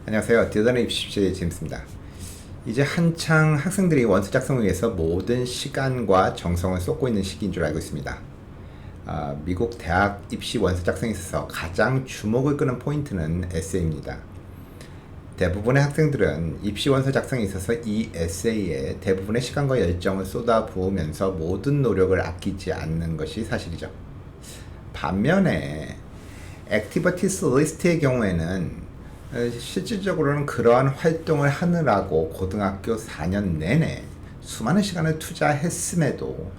안녕하세요. 딜러의 입시의 제임스입니다. 이제 한창 학생들이 원서 작성을 위해서 모든 시간과 정성을 쏟고 있는 시기인 줄 알고 있습니다. 미국 대학 입시 원서 작성에 있어서 가장 주목을 끄는 포인트는 에세이입니다. 대부분의 학생들은 입시 원서 작성에 있어서 이 에세이에 대부분의 시간과 열정을 쏟아부으면서 모든 노력을 아끼지 않는 것이 사실이죠. 반면에 액티비티스 리스트의 경우에는 실질적으로는 그러한 활동을 하느라고 고등학교 4년 내내 수많은 시간을 투자했음에도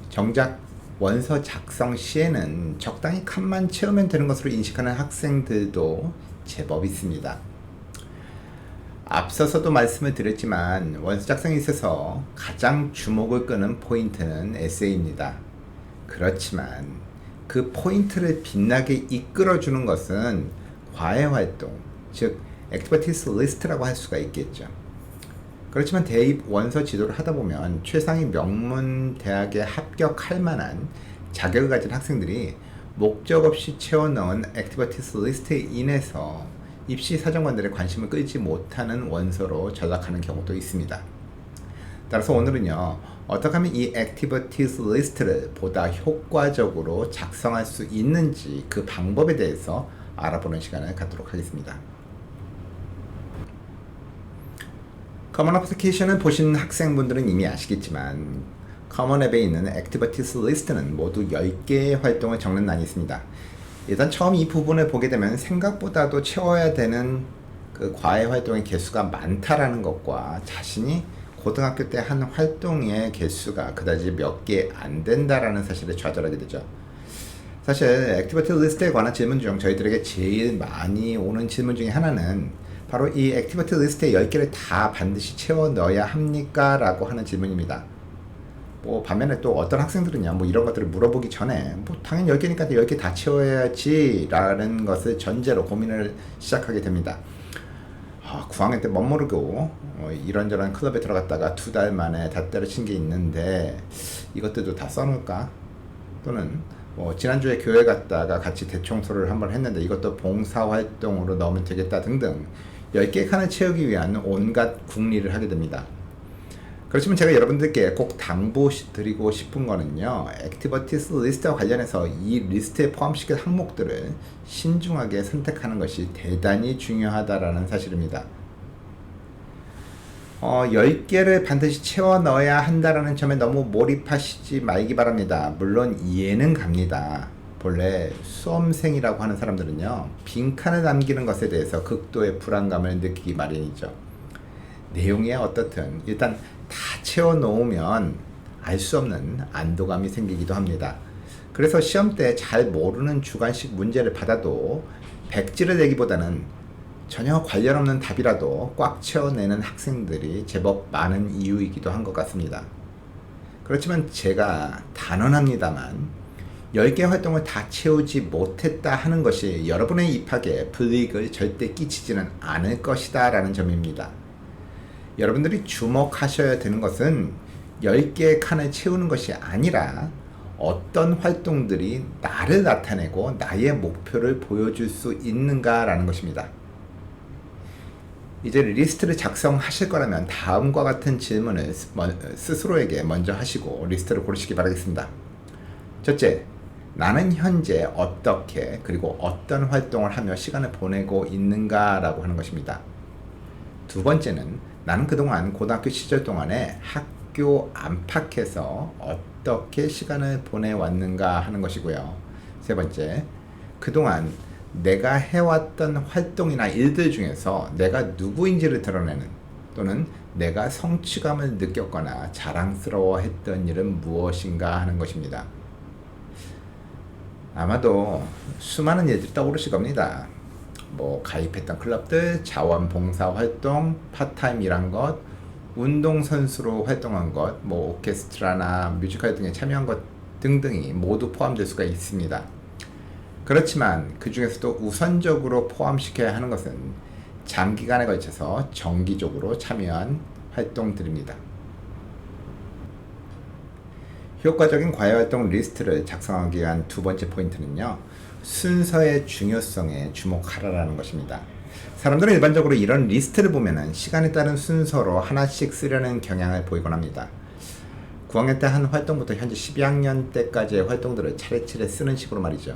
정작 원서 작성 시에는 적당히 칸만 채우면 되는 것으로 인식하는 학생들도 제법 있습니다. 앞서서도 말씀을 드렸지만 원서 작성에 있어서 가장 주목을 끄는 포인트는 에세이입니다. 그렇지만 그 포인트를 빛나게 이끌어주는 것은 과외활동, 즉 액티비티스 리스트라고 할 수가 있겠죠. 그렇지만 대입 원서 지도를 하다 보면 최상위 명문 대학에 합격할 만한 자격을 가진 학생들이 목적 없이 채워넣은 액티비티스 리스트에 인해서 입시 사정관들의 관심을 끌지 못하는 원서로 전락하는 경우도 있습니다. 따라서 오늘은요, 어떻게 하면 이 액티비티스 리스트를 보다 효과적으로 작성할 수 있는지 그 방법에 대해서 알아보는 시간을 갖도록 하겠습니다. 커먼 어플리케이션을 보신 학생분들은 이미 아시겠지만 커먼 앱에 있는 액티비티스 리스트는 모두 10개의 활동을 적는 란이 있습니다. 일단 처음 이 부분을 보게 되면 생각보다도 채워야 되는 그 과외 활동의 개수가 많다라는 것과 자신이 고등학교 때 한 활동의 개수가 그다지 몇 개 안 된다라는 사실에 좌절하게 되죠. 사실 액티비티 리스트에 관한 질문 중 저희들에게 제일 많이 오는 질문 중에 하나는 바로 이 액티비티 리스트의 10개를 다 반드시 채워 넣어야 합니까? 라고 하는 질문입니다. 반면에 또 어떤 학생들은요, 이런 것들을 물어보기 전에 당연히 10개니까 10개 다 채워야지 라는 것을 전제로 고민을 시작하게 됩니다. 9학년 때 멋모르고 이런저런 클럽에 들어갔다가 2달 만에 다 때려친 게 있는데 이것들도 다 써놓을까? 또는 지난주에 교회 갔다가 같이 대청소를 한번 했는데 이것도 봉사활동으로 넣으면 되겠다 등등 10개 칸을 채우기 위한 온갖 궁리를 하게 됩니다. 그렇지만 제가 여러분들께 꼭 당부드리고 싶은 거는요, 액티비티스 리스트와 관련해서 이 리스트에 포함시킬 항목들을 신중하게 선택하는 것이 대단히 중요하다라는 사실입니다. 10개를 반드시 채워 넣어야 한다라는 점에 너무 몰입하시지 말기 바랍니다. 물론 이해는 갑니다. 본래 수험생이라고 하는 사람들은요, 빈칸을 남기는 것에 대해서 극도의 불안감을 느끼기 마련이죠. 내용이 어떻든 일단 다 채워 놓으면 알 수 없는 안도감이 생기기도 합니다. 그래서 시험 때 잘 모르는 주관식 문제를 받아도 백지를 내기보다는 전혀 관련 없는 답이라도 꽉 채워내는 학생들이 제법 많은 이유이기도 한 것 같습니다. 그렇지만 제가 단언합니다만 10개 활동을 다 채우지 못했다 하는 것이 여러분의 입학에 불이익을 절대 끼치지는 않을 것이다 라는 점입니다. 여러분들이 주목하셔야 되는 것은 10개의 칸을 채우는 것이 아니라 어떤 활동들이 나를 나타내고 나의 목표를 보여줄 수 있는가 라는 것입니다. 이제 리스트를 작성하실 거라면 다음과 같은 질문을 스스로에게 먼저 하시고 리스트를 고르시기 바라겠습니다. 첫째, 나는 현재 어떻게 그리고 어떤 활동을 하며 시간을 보내고 있는가 라고 하는 것입니다. 두 번째는 나는 그동안 고등학교 시절 동안에 학교 안팎에서 어떻게 시간을 보내왔는가 하는 것이고요. 세 번째, 그동안 내가 해왔던 활동이나 일들 중에서 내가 누구인지를 드러내는 또는 내가 성취감을 느꼈거나 자랑스러워했던 일은 무엇인가 하는 것입니다. 아마도 수많은 일들이 떠오르실 겁니다. 가입했던 클럽들, 자원봉사활동, 파타임 일한 것, 운동선수로 활동한 것, 오케스트라나 뮤지컬 등에 참여한 것 등등이 모두 포함될 수가 있습니다. 그렇지만 그 중에서도 우선적으로 포함시켜야 하는 것은 장기간에 걸쳐서 정기적으로 참여한 활동들입니다. 효과적인 과외활동 리스트를 작성하기 위한 두 번째 포인트는요, 순서의 중요성에 주목하라는 것입니다. 사람들은 일반적으로 이런 리스트를 보면은 시간에 따른 순서로 하나씩 쓰려는 경향을 보이곤 합니다. 9학년 때 한 활동부터 현재 12학년 때까지의 활동들을 차례차례 쓰는 식으로 말이죠.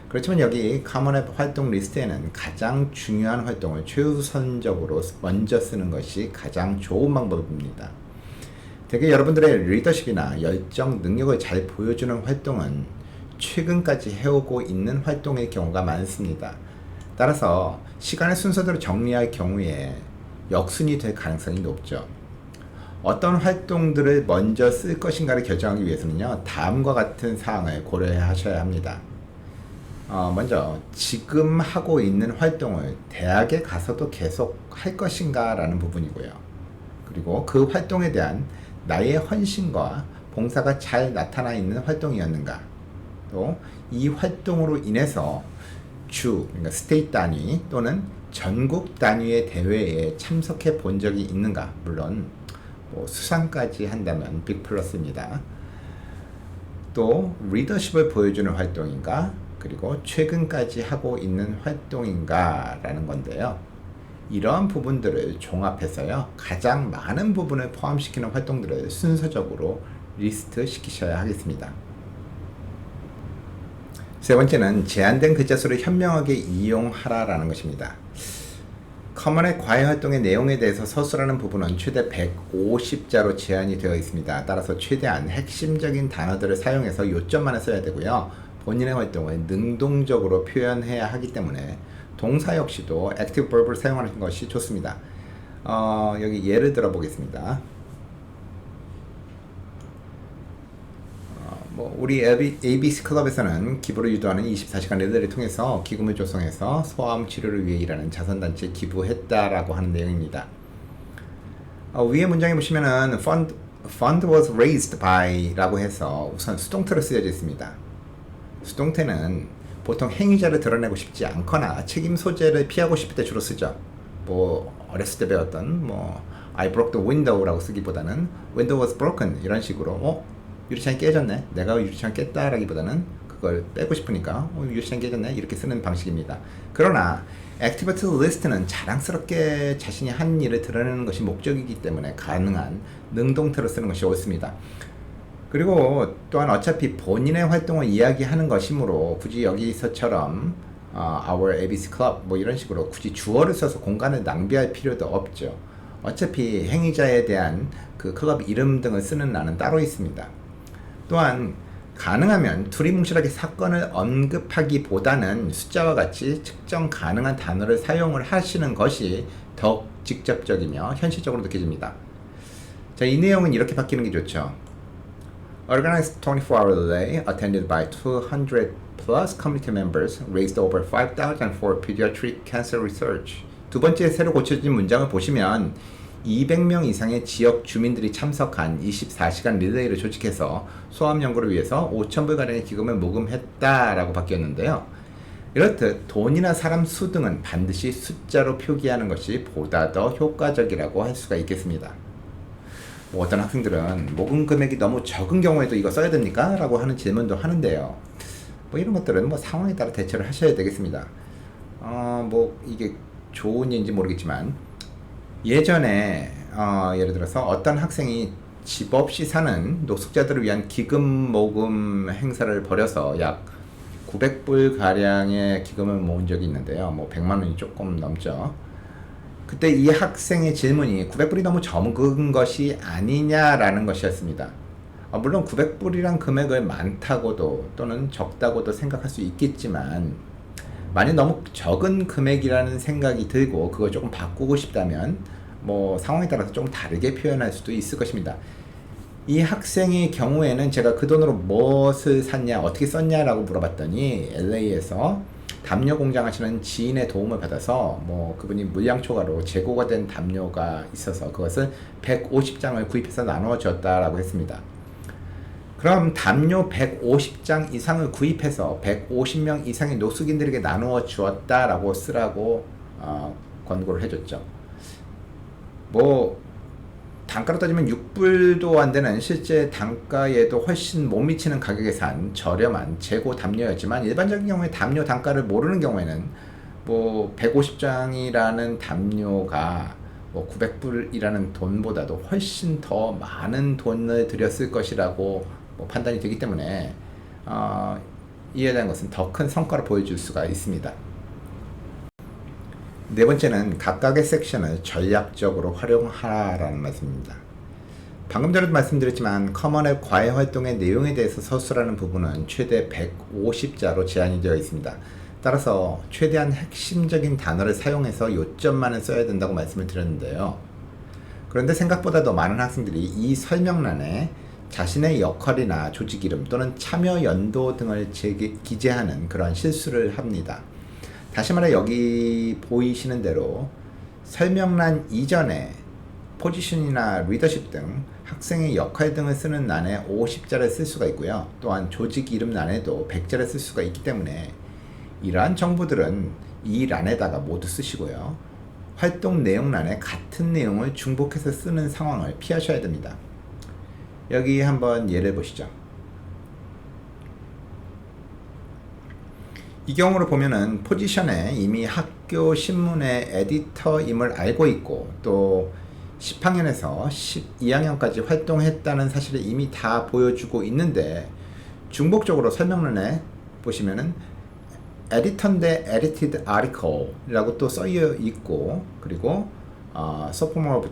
그렇지만 여기 커먼앱 활동 리스트에는 가장 중요한 활동을 최우선적으로 먼저 쓰는 것이 가장 좋은 방법입니다. 대개 여러분들의 리더십이나 열정, 능력을 잘 보여주는 활동은 최근까지 해오고 있는 활동의 경우가 많습니다. 따라서 시간의 순서대로 정리할 경우에 역순이 될 가능성이 높죠. 어떤 활동들을 먼저 쓸 것인가를 결정하기 위해서는요, 다음과 같은 사항을 고려하셔야 합니다. 먼저 지금 하고 있는 활동을 대학에 가서도 계속 할 것인가 라는 부분이고요. 그리고 그 활동에 대한 나의 헌신과 봉사가 잘 나타나 있는 활동이었는가, 또 이 활동으로 인해서 그러니까 스테이트 단위 또는 전국 단위의 대회에 참석해 본 적이 있는가. 물론 수상까지 한다면 빅 플러스입니다. 또 리더십을 보여주는 활동인가, 그리고 최근까지 하고 있는 활동인가 라는 건데요. 이러한 부분들을 종합해서요, 가장 많은 부분을 포함시키는 활동들을 순서적으로 리스트 시키셔야 하겠습니다. 세 번째는 제한된 글자 수를 현명하게 이용하라라는 것입니다. 커먼의 과외 활동의 내용에 대해서 서술하는 부분은 최대 150자로 제한이 되어 있습니다. 따라서 최대한 핵심적인 단어들을 사용해서 요점만을 써야 되고요. 본인의 활동을 능동적으로 표현해야 하기 때문에 동사 역시도 active verb을 사용하는 것이 좋습니다. 여기 예를 들어 보겠습니다. 우리 ABC 클럽에서는 기부를 유도하는 24시간 리더를 통해서 기금을 조성해서 소아암 치료를 위해 일하는 자선단체에 기부했다라고 하는 내용입니다. 위에 문장에 보시면은 fund was raised by 라고 해서 우선 수동태로 쓰여져 있습니다. 수동태는 보통 행위자를 드러내고 싶지 않거나 책임 소재를 피하고 싶을 때 주로 쓰죠. 어렸을 때 배웠던 I broke the window라고 쓰기보다는 window was broken 이런 식으로 유리창이 깨졌네, 내가 유리창 깼다라기보다는 그걸 빼고 싶으니까 유리창이 깨졌네 이렇게 쓰는 방식입니다. 그러나 액티비티 리스트는 자랑스럽게 자신이 한 일을 드러내는 것이 목적이기 때문에 가능한 능동태로 쓰는 것이 옳습니다. 그리고 또한 어차피 본인의 활동을 이야기하는 것이므로 굳이 여기서처럼 our ABC Club 이런 식으로 굳이 주어를 써서 공간을 낭비할 필요도 없죠. 어차피 행위자에 대한 그 클럽 이름 등을 쓰는 란은 따로 있습니다. 또한 가능하면 두리뭉실하게 사건을 언급하기보다는 숫자와 같이 측정 가능한 단어를 사용을 하시는 것이 더욱 직접적이며 현실적으로 느껴집니다. 자, 이 내용은 이렇게 바뀌는 게 좋죠. Organized 24-hour relay attended by 200 plus community members raised over 5,000 for pediatric cancer research. 두 번째 새로 고쳐진 문장을 보시면 200명 이상의 지역 주민들이 참석한 24시간 릴레이를 조직해서 소아암 연구를 위해서 5,000불가량의 기금을 모금했다라고 바뀌었는데요. 이렇듯 돈이나 사람 수 등은 반드시 숫자로 표기하는 것이 보다 더 효과적이라고 할 수가 있겠습니다. 어떤 학생들은 모금 금액이 너무 적은 경우에도 이거 써야 됩니까? 라고 하는 질문도 하는데요. 이런 것들은 상황에 따라 대처를 하셔야 되겠습니다. 이게 좋은 일인지 모르겠지만 예전에 예를 들어서 어떤 학생이 집 없이 사는 노숙자들을 위한 기금 모금 행사를 벌여서 약 900불 가량의 기금을 모은 적이 있는데요. 100만 원이 조금 넘죠. 그때 이 학생의 질문이 900불이 너무 적은 것이 아니냐라는 것이었습니다. 물론 900불이란 금액을 많다고도 또는 적다고도 생각할 수 있겠지만 만약 너무 적은 금액이라는 생각이 들고 그걸 조금 바꾸고 싶다면 상황에 따라서 좀 다르게 표현할 수도 있을 것입니다. 이 학생의 경우에는 제가 그 돈으로 무엇을 샀냐, 어떻게 썼냐라고 물어봤더니 LA에서 담요 공장 하시는 지인의 도움을 받아서 그분이 물량 초과로 재고가 된 담요가 있어서 그것을 150장을 구입해서 나누어 줬다라고 했습니다. 그럼 담요 150장 이상을 구입해서 150명 이상의 노숙인들에게 나누어 주었다라고 쓰라고 권고를 해줬죠. 단가로 따지면 6불도 안 되는 실제 단가에도 훨씬 못 미치는 가격에 산 저렴한 재고 담요였지만 일반적인 경우에 담요 단가를 모르는 경우에는 뭐 150장이라는 담요가 뭐 900불이라는 돈보다도 훨씬 더 많은 돈을 들였을 것이라고 뭐 판단이 되기 때문에 이에 대한 것은 더 큰 성과를 보여줄 수가 있습니다. 네 번째는 각각의 섹션을 전략적으로 활용하라는 말씀입니다. 방금 전에도 말씀드렸지만 커먼 앱 과외 활동의 내용에 대해서 서술하는 부분은 최대 150자로 제한이 되어 있습니다. 따라서 최대한 핵심적인 단어를 사용해서 요점만을 써야 된다고 말씀을 드렸는데요. 그런데 생각보다 더 많은 학생들이 이 설명란에 자신의 역할이나 조직 이름 또는 참여 연도 등을 기재하는 그런 실수를 합니다. 다시 말해 여기 보이시는 대로 설명란 이전에 포지션이나 리더십 등 학생의 역할 등을 쓰는 란에 50자를 쓸 수가 있고요. 또한 조직 이름 란에도 100자를 쓸 수가 있기 때문에 이러한 정보들은 이 란에다가 모두 쓰시고요. 활동 내용란에 같은 내용을 중복해서 쓰는 상황을 피하셔야 됩니다. 여기 한번 예를 보시죠. 이 경우로 보면은 포지션에 이미 학교 신문의 에디터임을 알고 있고 또 10학년에서 12학년까지 활동했다는 사실을 이미 다 보여주고 있는데 중복적으로 설명란에 보시면은 에디터인데 edited article 라고 또 써여 있고 그리고 sophomore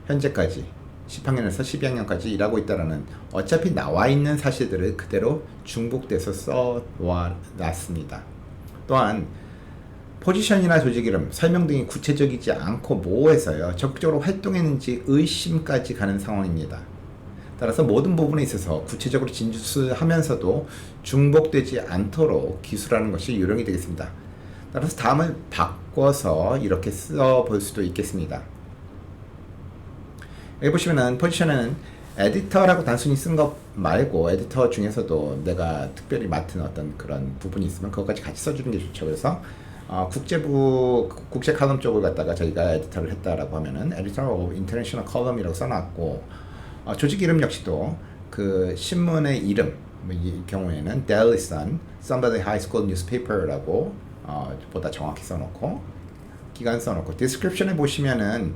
현재까지 10학년에서 12학년까지 일하고 있다라는 어차피 나와 있는 사실들을 그대로 중복돼서 써놨습니다. 또한 포지션이나 조직 이름, 설명 등이 구체적이지 않고 모호해서요. 적극적으로 활동했는지 의심까지 가는 상황입니다. 따라서 모든 부분에 있어서 구체적으로 진술하면서도 중복되지 않도록 기술하는 것이 요령이 되겠습니다. 따라서 다음을 바꿔서 이렇게 써볼 수도 있겠습니다. 여기 보시면은 포지션에는 에디터라고 단순히 쓴 것 말고 에디터 중에서도 내가 특별히 맡은 어떤 그런 부분이 있으면 그것까지 같이 써주는 게 좋죠. 그래서 국제부 국제 칼럼 쪽을 갖다가 저희가 에디터를 했다라고 하면은 Editor of International Column이라고 써놨고 조직 이름 역시도 그 신문의 이름 이 경우에는 Daily Sun, Somebody High School Newspaper라고 보다 정확히 써놓고 기간 써놓고 디스크립션에 보시면은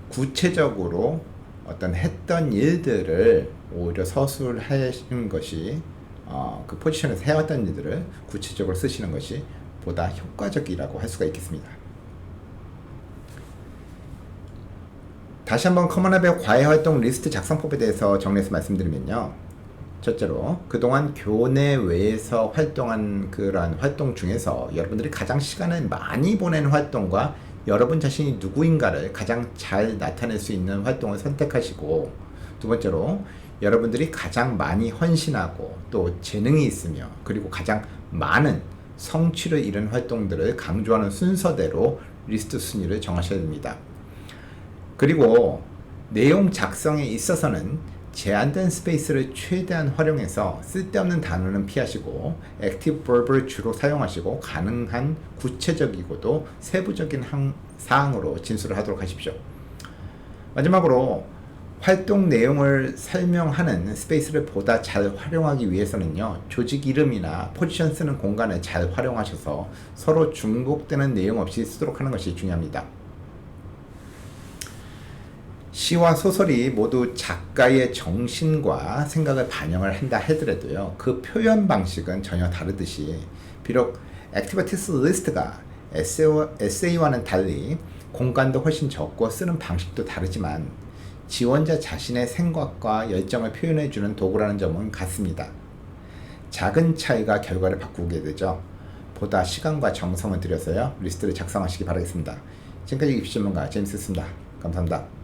구체적으로 어떤 했던 일들을 오히려 서술하시는 것이 그 포지션에서 해왔던 일들을 구체적으로 쓰시는 것이 보다 효과적이라고 할 수가 있겠습니다. 다시 한번 커먼앱의 과외활동 리스트 작성법에 대해서 정리해서 말씀드리면요. 첫째로 그동안 교내 외에서 활동한 그러한 활동 중에서 여러분들이 가장 시간을 많이 보낸 활동과 여러분 자신이 누구인가를 가장 잘 나타낼 수 있는 활동을 선택하시고 두 번째로 여러분들이 가장 많이 헌신하고 또 재능이 있으며 그리고 가장 많은 성취를 이룬 활동들을 강조하는 순서대로 리스트 순위를 정하셔야 됩니다. 그리고 내용 작성에 있어서는 제한된 스페이스를 최대한 활용해서 쓸데없는 단어는 피하시고 액티브 버브를 주로 사용하시고 가능한 구체적이고도 세부적인 사항으로 진술을 하도록 하십시오. 마지막으로 활동 내용을 설명하는 스페이스를 보다 잘 활용하기 위해서는요. 조직 이름이나 포지션 쓰는 공간을 잘 활용하셔서 서로 중복되는 내용 없이 쓰도록 하는 것이 중요합니다. 시와 소설이 모두 작가의 정신과 생각을 반영을 한다 하더라도요. 그 표현 방식은 전혀 다르듯이 비록 액티비티스 리스트가 에세이와는 달리 공간도 훨씬 적고 쓰는 방식도 다르지만 지원자 자신의 생각과 열정을 표현해주는 도구라는 점은 같습니다. 작은 차이가 결과를 바꾸게 되죠. 보다 시간과 정성을 들여서요. 리스트를 작성하시기 바라겠습니다. 지금까지 입시 전문가 제임스였습니다. 감사합니다.